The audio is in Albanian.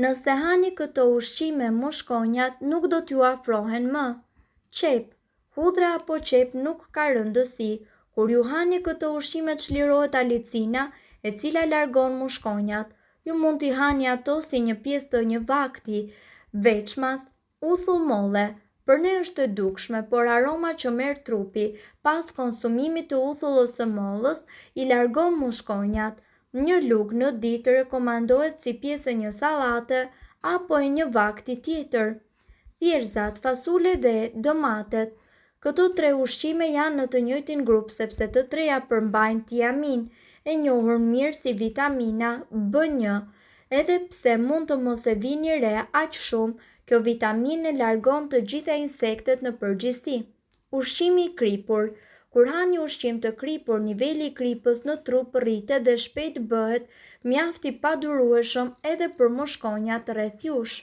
Nëse hani këto ushqime mushkonjat nuk do t'ju afrohen më. Qep. Hudhra apo qep nuk ka rëndësi. Kur ju hani këto ushqime çlirohet alicina e cila largon mushkonjat. Ju mund t'i hani ato si një pjesë të një vakti, veçmas, uthull molle. Për ne është e dukshme, por aroma që merr trupi pas konsumimit të uthullës së mollës i largon mushkonjat. Një lugë në ditë rekomandohet si pjesë e një sallate apo e një vakti tjetër. Thjerrzat, fasule dhe domatet. Këto tre ushqime janë në të njëjtin grup sepse të treja përmbajnë tiamin, e njohur mirë si vitamina B1. Edhe pse mund të mos e vini re aq shumë, kjo vitaminë largon të gjitha insektet në përgjithësi. Ushqimi i kripur. Kur hani ushqim të kripur, niveli i kripës në trup rritet dhe shpejt bëhet mjaft i padurueshëm edhe për mushkonjat rreth jush.